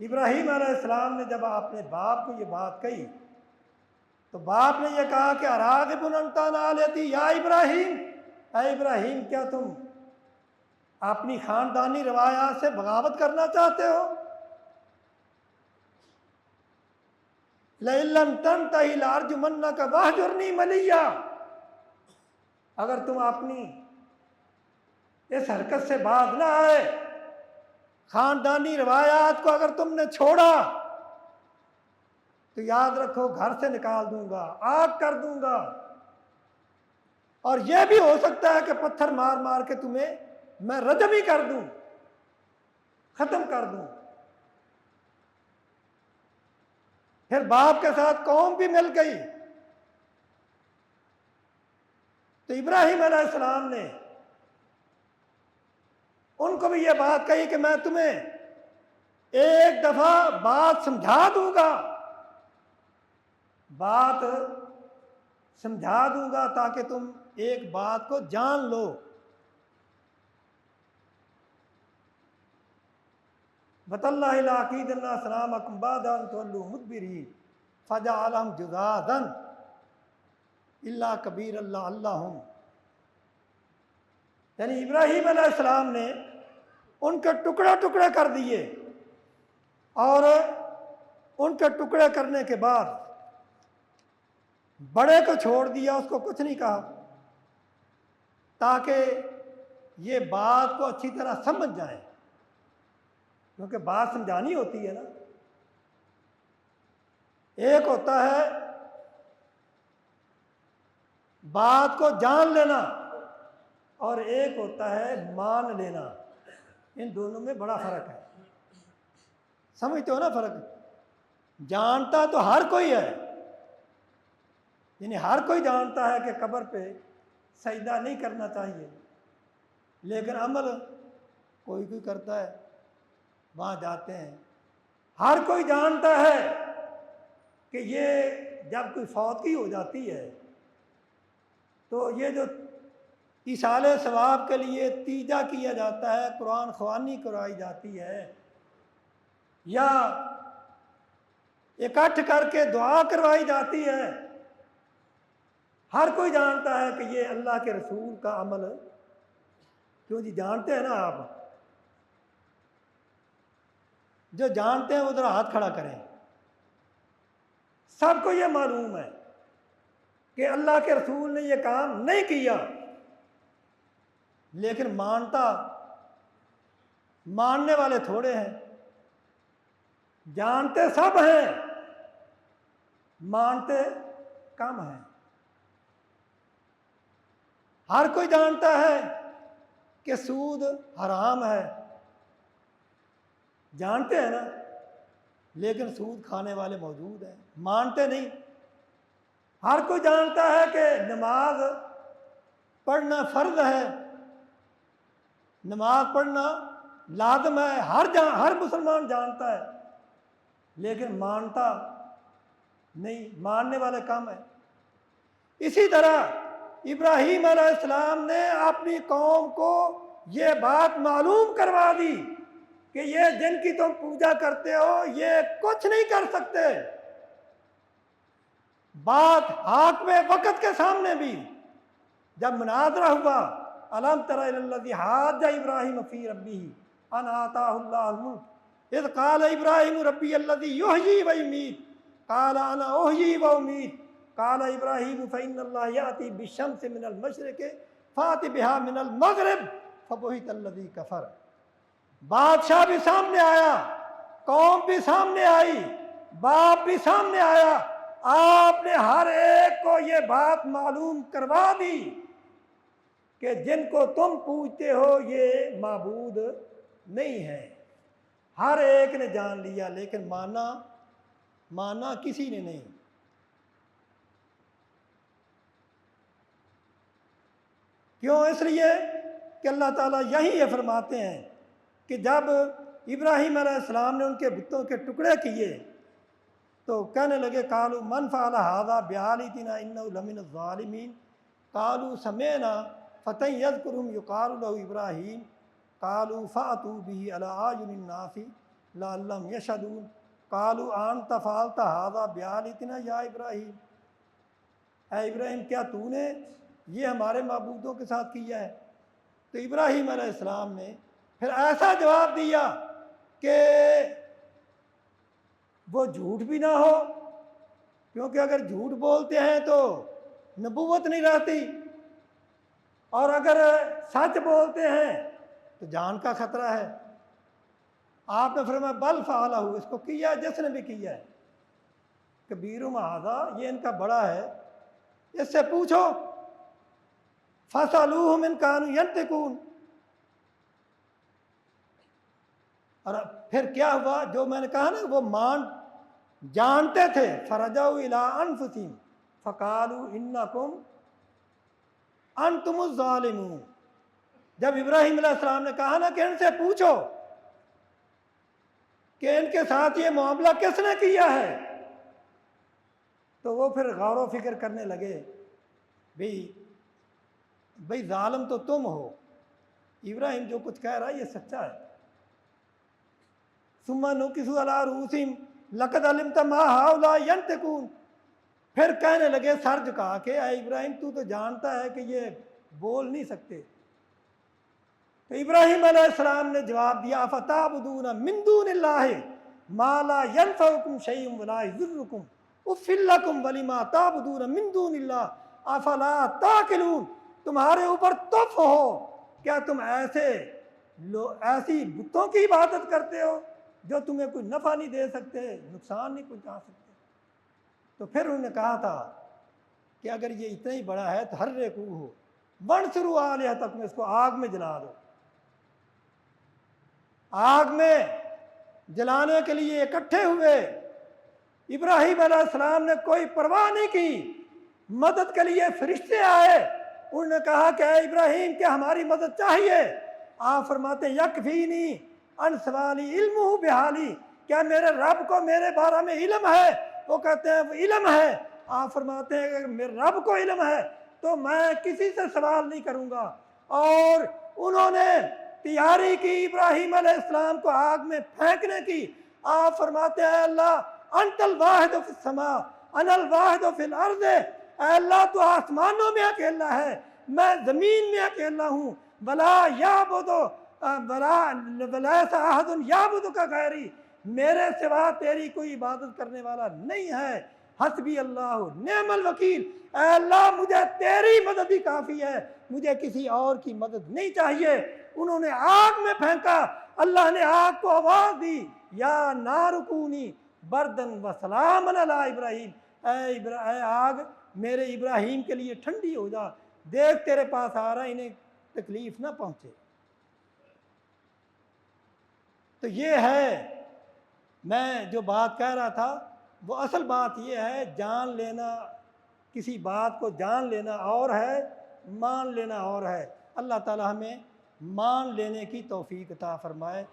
ابراہیم علیہ السلام نے جب اپنے باپ کو یہ بات کہی تو باپ نے یہ کہا کہ اراغب انت عن آلہتی یا ابراہیم، اے ابراہیم کیا تم اپنی خاندانی روایات سے بغاوت کرنا چاہتے ہو؟ لئن لم تنتہی لارجمنک واہجرنی ملیہ، اگر تم اپنی اس حرکت سے باز نہ آئے، خاندانی روایات کو اگر تم نے چھوڑا تو یاد رکھو گھر سے نکال دوں گا، آگ کر دوں گا، اور یہ بھی ہو سکتا ہے کہ پتھر مار مار کے تمہیں میں رجم ہی کر دوں، ختم کر دوں۔ پھر باپ کے ساتھ قوم بھی مل گئی تو ابراہیم علیہ السلام نے ان کو بھی یہ بات کہی کہ میں تمہیں ایک دفعہ بات سمجھا دوں گا، بات سمجھا دوں گا تاکہ تم ایک بات کو جان لو۔ وَتَاللَّهِ لَأَكِيدَنَّ أَصْنَامَكُمْ بَعْدَ أَن تُوَلُّوا مُدْبِرِينَ فَجَعَلَهُمْ جُذَاذًا إِلَّا كَبِيرًا لَعَلَّهُمْ، یعنی ابراہیم علیہ السلام نے ان کے ٹکڑے ٹکڑے کر دیے، اور ان کے ٹکڑے کرنے کے بعد بڑے کو چھوڑ دیا، اس کو کچھ نہیں کہا تاکہ یہ بات کو اچھی طرح سمجھ جائیں، کیونکہ بات سمجھانی ہوتی ہے نا۔ ایک ہوتا ہے بات کو جان لینا اور ایک ہوتا ہے مان لینا، ان دونوں میں بڑا فرق ہے، سمجھتے ہو نا فرق؟ جانتا تو ہر کوئی ہے، یعنی ہر کوئی جانتا ہے کہ قبر پہ سجدہ نہیں کرنا چاہیے، لیکن عمل کوئی کوئی کرتا ہے، وہاں جاتے ہیں۔ ہر کوئی جانتا ہے کہ یہ جب کوئی فوتگی ہو جاتی ہے تو یہ جو ایصال ثواب کے لیے تیجا کیا جاتا ہے، قرآن خوانی کرائی جاتی ہے، یا اکٹھ کر کے دعا کروائی جاتی ہے، ہر کوئی جانتا ہے کہ یہ اللہ کے رسول کا عمل۔ کیوں جی؟ جانتے ہیں نا آپ؟ جو جانتے ہیں وہ ذرا ہاتھ کھڑا کریں۔ سب کو یہ معلوم ہے کہ اللہ کے رسول نے یہ کام نہیں کیا، لیکن ماننے والے تھوڑے ہیں۔ جانتے سب ہیں، مانتے کم ہیں۔ ہر کوئی جانتا ہے کہ سود حرام ہے، جانتے ہیں نا، لیکن سود کھانے والے موجود ہیں، مانتے نہیں۔ ہر کوئی جانتا ہے کہ نماز پڑھنا فرض ہے، نماز پڑھنا لازم ہے، ہر مسلمان جانتا ہے، لیکن مانتا نہیں، ماننے والے کم ہیں۔ اسی طرح ابراہیم علیہ السلام نے اپنی قوم کو یہ بات معلوم کروا دی کہ یہ جن کی تم پوجا کرتے ہو یہ کچھ نہیں کر سکتے۔ بات حاکم وقت کے سامنے بھی جب مناظرہ ہوا، الم تر الی الذی حاج ابراہیم فی ربہ ان آتاہ اللہ الملک اذ قال ابراہیم ربی الذی یحیی و یمیت قال انا احیی و امیت قال ابراہیم فإن اللہ یأتی بالشمس من المشرق فأت بہا من المغرب فبہت الذی کفر۔ بادشاہ بھی سامنے آیا، قوم بھی سامنے آئی، باپ بھی سامنے آیا، آپ نے ہر ایک کو یہ بات معلوم کروا دی کہ جن کو تم پوجتے ہو یہ معبود نہیں ہے۔ ہر ایک نے جان لیا، لیکن مانا کسی نے نہیں۔ کیوں؟ اس لیے کہ اللہ تعالیٰ یہی یہ فرماتے ہیں کہ جب ابراہیم علیہ السلام نے ان کے بتوں کے ٹکڑے کیے تو کہنے لگے قالوا من فعل هذا بآلهتنا انه لمن الظالمین قالوا سمعنا فتى يذكرهم يقال له ابراہیم قالوا فأتوا به على أعين الناس لعلہم یشہدون قالوا انت فعلت ھذا بآلہتنا یا ابراہیم، اے ابراہیم کیا تو نے یہ ہمارے معبودوں کے ساتھ کیا ہے؟ تو ابراہیم علیہ السلام نے پھر ایسا جواب دیا کہ وہ جھوٹ بھی نہ ہو، کیونکہ اگر جھوٹ بولتے ہیں تو نبوت نہیں رہتی، اور اگر سچ بولتے ہیں تو جان کا خطرہ ہے۔ آپ نے فرمایا بل فعلہ، اس کو کیا جس نے بھی کیا ہے، کبیرہم ھذا، یہ ان کا بڑا ہے، اس سے پوچھو، فاسألوہم ان کانوا ینطقون۔ اور پھر کیا ہوا، جو میں نے کہا نا وہ جانتے تھے، فرجعوا الی انفسہم فقالوا انکم انتم الظالمون۔ جب ابراہیم علیہ السلام نے کہا نا کہ ان سے پوچھو کہ ان کے ساتھ یہ معاملہ کس نے کیا ہے، تو وہ پھر غور و فکر کرنے لگے، بھئی ظالم تو تم ہو، ابراہیم جو کچھ کہہ رہا ہے یہ سچا ہے۔ ثم نکسوا علی رؤوسہم لقد علمت ما ہؤلاء ینطقون، پھر کہنے لگے سر جھکا کے، اے ابراہیم تو جانتا ہے کہ یہ بول نہیں سکتے۔ تو ابراہیم علیہ السلام نے جواب دیا افتعبدون من دون اللہ ما لا ینفعکم شیئا ولا یضرکم اف لکم ولما تعبدون من دون اللہ افلا تعقلون۔ تمہارے اوپر تف ہو، کیا تم ایسی بتوں کی عبادت کرتے ہو جو تمہیں کوئی نفع نہیں دے سکتے، نقصان نہیں پہنچا سکتے؟ تو پھر انہوں نے کہا تھا کہ اگر یہ اتنا ہی بڑا ہے تو حرقوہ وانصروا آلہتکم، اس کو آگ میں جلا دو۔ آگ میں جلانے کے لیے اکٹھے ہوئے، ابراہیم علیہ السلام نے کوئی پرواہ نہیں کی، مدد کے لیے فرشتے آئے، انہوں نے کہا کہ اے ابراہیم کیا ہماری مدد چاہیے؟ آپ فرماتے یکفینی ان سوالی علمہ بحالی، کیا میرے رب کو میرے بارے میں علم ہے؟ وہ کہتے ہیں وہ علم ہے۔ آپ فرماتے ہیں اگر میرے رب کو علم ہے تو میں کسی سے سوال نہیں کروں گا۔ اور انہوں نے تیاری کی ابراہیم علیہ السلام کو آگ میں پھینکنے کی۔ آپ فرماتے ہیں اللہ انت الواحد فی السماء انا الواحد فی الارض، اے اللہ تو آسمانوں میں اکیلا ہے، میں زمین میں اکیلا ہوں، ولا یعبد ولیس احد یعبدک غیری، میرے سوا تیری کوئی عبادت کرنے والا نہیں ہے، حسبی اللہ نعم الوکیل، اے اللہ مجھے تیری مدد ہی کافی ہے، مجھے کسی اور کی مدد نہیں چاہیے۔ انہوں نے آگ میں پھینکا، اللہ نے آگ کو آواز دی یا نار کونی بردن و سلام علی ابراہیم، اے آگ میرے ابراہیم کے لیے ٹھنڈی ہو جا، دیکھ تیرے پاس آ رہا، انہیں تکلیف نہ پہنچے۔ تو یہ ہے میں جو بات کہہ رہا تھا، وہ اصل بات یہ ہے، جان لینا، کسی بات کو جان لینا اور ہے، مان لینا اور ہے۔ اللہ تعالی ہمیں مان لینے کی توفیق عطا فرمائے۔